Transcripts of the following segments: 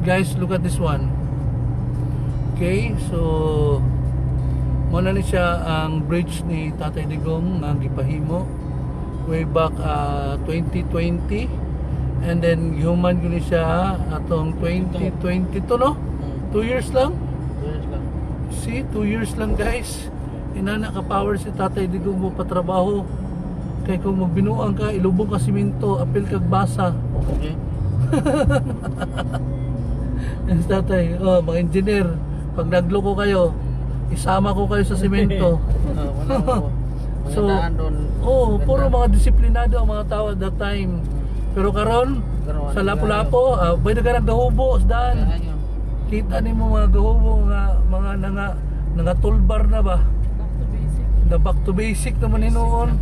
Guys, look at this one. Okay, so muna ni siya ang bridge ni Tatay Digong nga gipahimo way back 2020, and then human yun siya atong 2022, no? 2 years lang. See, 2 years lang guys. Inana ka power si Tatay Digong mo patrabaho. Kay kung magbinuang ka, ilubong ka simento, apil kag basa. Okay. Yan si Tatay, oh, mga engineer, pag nagloko kayo, isama ko kayo sa simento. So, puro mga disiplinado ang mga tao at that time. Pero karon sa Lapu-Lapu, pwede ka nang gahubo sa daan. Kita ni mo mga gahubo, mga nanga toolbar na ba? The back to basic naman hinoon.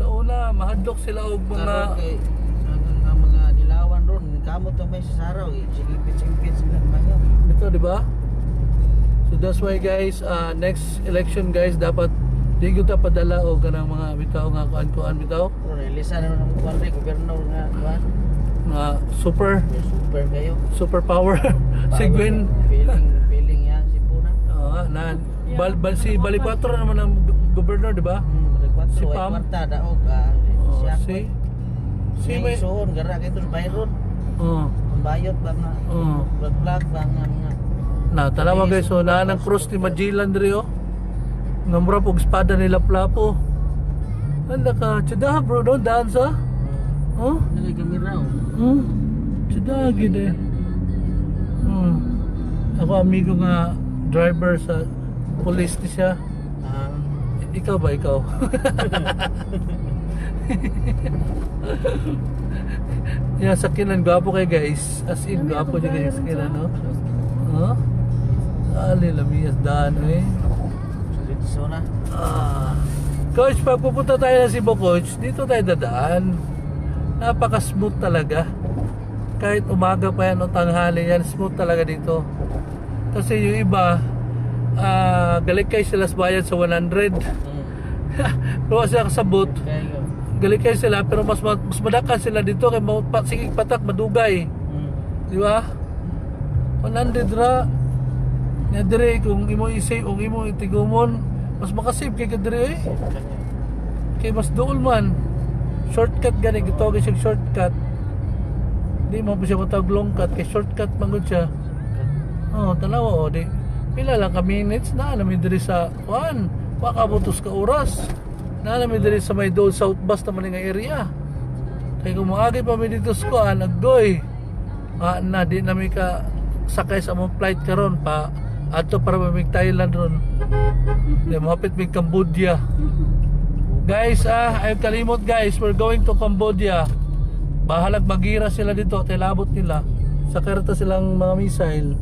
Sa una, mahadlok sila og mga dilawan ron, kamot ang may sasaraw, sigipit sila naman yun. Ito, di ba? So that's why guys, next election guys, dapat di ko ta padala o kanang mga bitaw nga kuan bitaw. Pero nilisan na ng kuwan rin, gobernador nga kuwan. Nga super kayo. super power. Si Gwen. Feeling yan, si Puna. Si Balicuatro naman ang gobernador, di ba? Si Pam. Si may suhon, gara kayo sa Byron. Ang bayot ba nga? Vlog ba nga? Tanawa guys, so nang cross ni Magellan diri oh. Ngamra pog espada ni Lapu-Lapu. Anda ka, tsada bro, no dansa. Oh? Nagagamira oh. Tsada gid eh. Ako amigo nga driver sa police ni siya. Ikaw ba ikaw? Yan, sakinan gwapo kay guys. As in gwapo niya guys sakinan, no? Huh? Ali lamiyas daan eh. So na. Coach, pag pupunta tayo na Cebu, coach, dito tayo dadaan. Napaka-smooth talaga. Kahit umaga pa yan o tanghali yan, smooth talaga dito. Kasi yung iba, galikay sila sa bayad sa 100. Pero sila kasabot, galikay sila, pero mas madakan sila dito kay sige patak madugay. Di ba? 100 ra. Nga dire kung imo isay o imo itigumon, mas makasave kay kadire eh. Kay mas dool man. Shortcut gani gitawag siya shortcut. Di mo pa siya matawag long cut kay shortcut man gud siya. Tanawa di. Pila lang ka minutes na namin diri sa kuan. Pakabutos ka oras. Na namin diri sa may dool south bus naman nga area. Kay kung maagi pa mi dito sa kuan agdoy. Na di namin ka sakay sa among flight karon pa adto para mamig Thailand ron. Di mahapit mig Cambodia. Guys, ay kalimot guys, we're going to Cambodia. Bahalag magira sila dito, tilabot nila. Sakarta silang mga missile.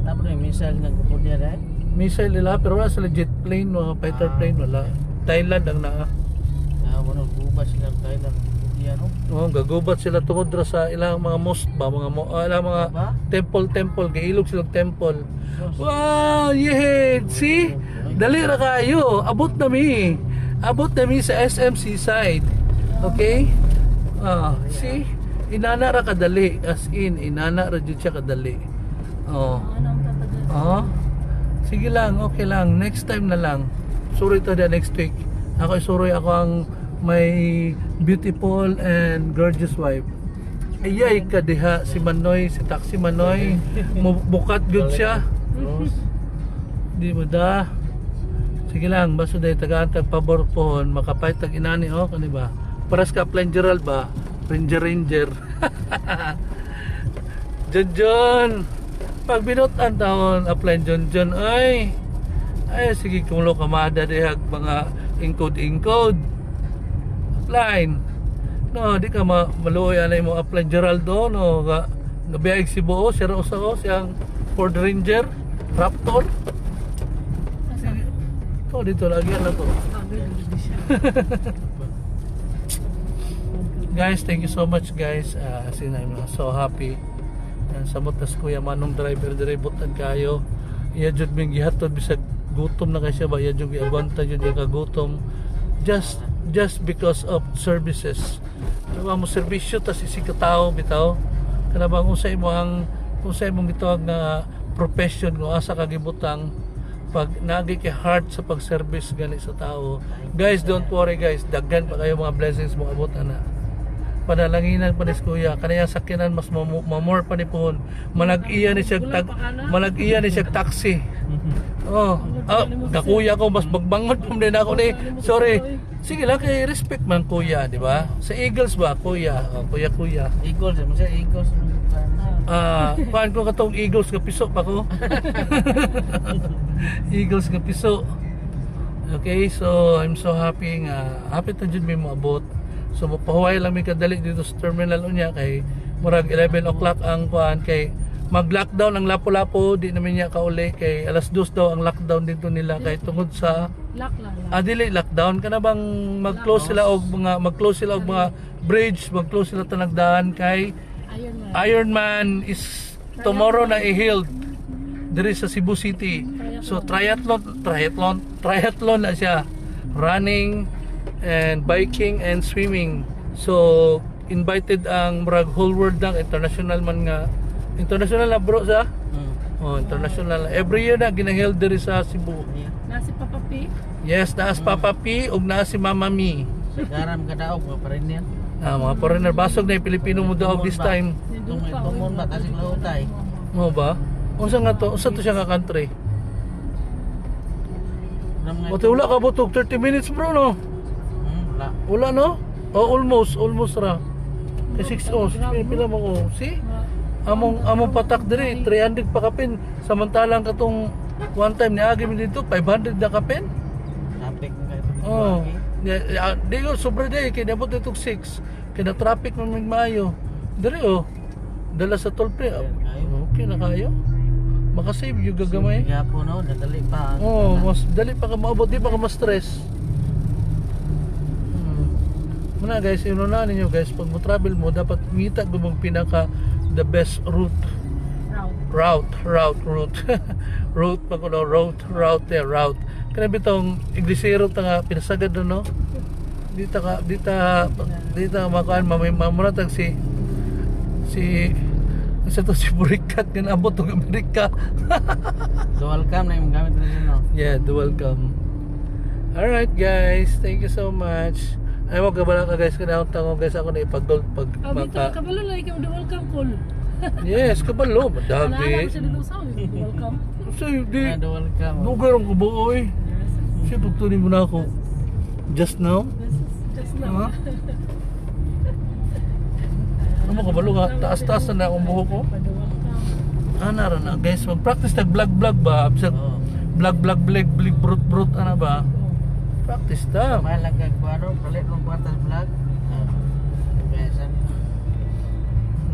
Tapos yung missile ng Cambodia dahil? Missile nila, pero wala sila jet plane, mga fighter plane, wala. Thailand ang naa. Wala gubat sila ng Thailand. Gagubat sila tungod ra sa ilang mga mosque ba, ilang mga temple, gailog silang temple. Wow, yeah, see? Dali ra kayo, abot na mi sa SMC side. Okay? See? Inana ra kadali, as in, inana ra jud siya kadali. Sige lang, okay lang, next time na lang. Sorry to the next week. Sorry ako ang may beautiful and gorgeous wife. Ayay ka diha si Manoy, si Taxi Manoy. Bukat good siya. Di mo da. Sige lang, basta dahil tagaan-tag pabor pohon, makapait tag inani kani ba? Paras ka Plan Gerald ba? Ranger. John. Pag binutan taon apply John ay sige kumulo ka maada dihag mga encode line. No, di ka maluoy anay mo apply Geraldo no gabiyaig si Buo sira usa siyang Ford Ranger Raptor. Dito lagi na to. Guys, thank you so much guys. As in, I'm so happy. Samot tas Kuya Manong driver dire butan kayo. Iya jud ming gihatod bisag gutom na kay siya ba, iya jud giagwanta jud ka gutom. Just because of services. Diba mo serbisyo tas isig ka tao bitaw. Kana bang usay mo ang kung sa imong gitawag nga profession kung asa ka gibutang pag nagi kay heart sa pag-service gani sa tao. Guys, don't worry guys, daghan pa kayo mga blessings mo abot ana. Padalanginan pa ni kuya kanaya sakyanan mas mamor pa ni pohon. Malag-iya ni siya malag-iya ni siya taxi. Oh, gakuya ko mas bagbangon pa din ako ni. Sorry. Sige lang kay respect man kuya, di ba? Sa Eagles ba kuya? Oh, kuya. Eagles, masya Eagles. Paan ko katong Eagles nga piso pa ko. Eagles nga piso. Okay, so I'm so happy nga happy ta jud mi moabot. So mapahuway lang mi kadali dito sa terminal unya kay murag 11 o'clock ang kuan kay mag-lockdown ang Lapu-Lapu di namin niya kauli kay alas 2 daw ang lockdown dito nila kay tungod sa dili lockdown kana bang mag-close sila og mga bridge, mag-close sila tanagdaan kay Ironman is tomorrow na i-held diri sa Cebu City. So triathlon na siya. Running and biking and swimming. So invited ang murag whole world ng international man nga international na bro sa oh international every year na ginaheld diri sa Cebu. Na si Papa P. Yes, naas Papa P ug naa si Mama Mi. Garam ka daog mga parin yan. Mga foreigner basog na yung Pilipino mo daw this time. Tumon ba kasi lautay. Mo ba? Unsa nga to? Unsa to siya ka country? Buti wala ka butog 30 minutes bro no? Wala. Wala no? Oh, almost ra. Kay 6 hours. Pila mo ko. See? Among patak diri 300 pa kapin samantalang katong one time niagi mi dito 500 na kapin. Traffic ka. Oh. Di ko sobra day kay nabot dito 6. Kay na traffic man maayo. Diri oh. Dala sa toll free. Okay na kayo. Makasave yung gagamay. Gapo no, nadali pa. Oh, mas dali pa ka maabot, di pa ka ma-stress. Muna guys, yun na ninyo guys, pag mo travel mo, dapat mita gumang pinaka the best route pa ko no, route. Kaya bitong iglisero ta nga pinasagad no. Dita makaan mamuratag si isa to si Burikat nga abot ng Amerika. Dual cam na yung gamit na no. Yeah, dual cam. Alright guys, thank you so much. Ay mo kabala ka guys, kana tango guys ako na ipagdol pag Maka. Kabalo lang ikaw welcome call. Yes, kabalo madami. Wala siya dito sa welcome. So di Dual cam. lugar ang kubuoy. Siya pagtunin mo na ako. Just now? Just now. Ano mo kabalo ka? Taas-taas na akong buhok ko. Ana ra na guys, mag-practice nag-vlog ba? Bisag vlog brut ana ba? Practice ta. Malang kag kuano, palit ng kwartas vlog. Besan.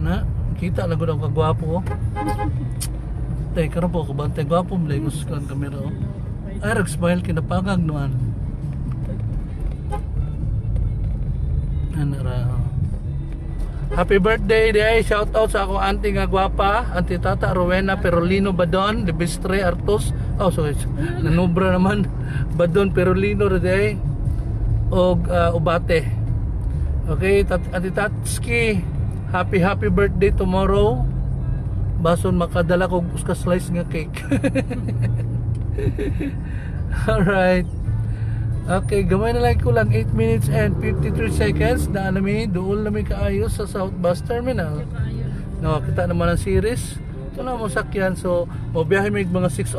Na, kita na gud ang kagwapo ko. Tay karon po ko bantay gwapo mo lay gusto kan kamera oh. Ay smile kinapangag noan. Ana ra. Happy birthday day! Shout out sa akong auntie nga gwapa, Auntie Tata Rowena Perolino Badon, de Bistre Artos. Oh, sorry. Nanubra naman. Badon Perolino day. Og Ubate. Okay, Auntie Tatski, happy birthday tomorrow. Bason makadala ko uska slice nga cake. Alright. Okay, gamay na lang ko lang 8 minutes and 53 seconds na namin doon namin kaayos sa South Bus Terminal. No, kita naman ang series. Ito na mo sakyan. So, mabiyahe may mga 6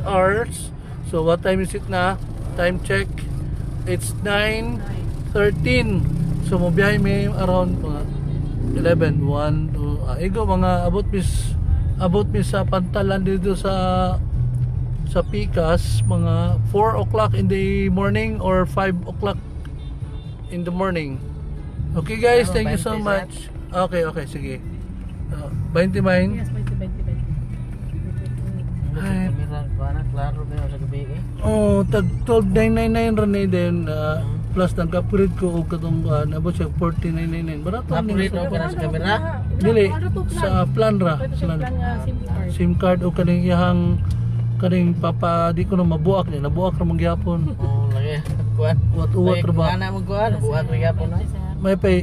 hours. So, what time is it na? Time check. It's 9:13. So, mabiyahe may around mga 11, 1, 2, igo mga abot mis sa Pantalan dito sa Pikas mga 4 o'clock in the morning or 5 o'clock in the morning. Okay guys, thank you so much. Okay, sige. 20 mine. Yes, 20. Ay, kamera kuana klaro ba sa gabi eh. Oh, tag 12,999 ron din plus nag upgrade ko og katong abot siya 14,999. Barato Upgrade ni ka na sa kamera. dili sa plan ra. SIM card o kaning iyang kaning papa di ko na mabuak ni nabuak ra magyapon. Oh, lagi kuan. Uwat ra ba? Ana mo kuan, buhat ra gyapon na. May pay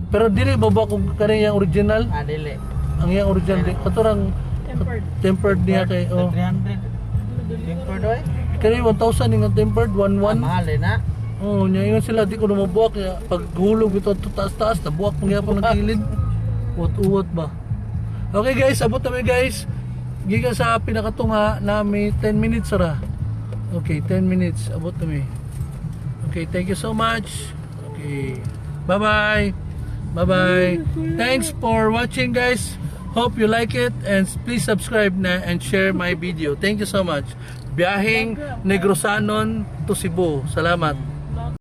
pero dili mabuak og kaning yang original. Dili. Ang iyang original di katurang Tempered. tempered niya kay oh. 300. Tempered oy. Kani 1,000 ning tempered 11. Mahal eh na. Oh, nya ingon sila di ko na mabuak kaya pag hulog ito taas-taas nabuak mo gyapon ng kilid. Uwat-uwat ba. Okay guys, abot na mi guys. Gikan sa pinakatunga nami 10 minutes ra. Okay, 10 minutes abot na mi. Okay, thank you so much. Okay. Bye-bye. Bye-bye. Thanks for watching guys. Hope you like it and please subscribe na and share my video. Thank you so much. Biyaheng Negrosanon to Cebu. Salamat.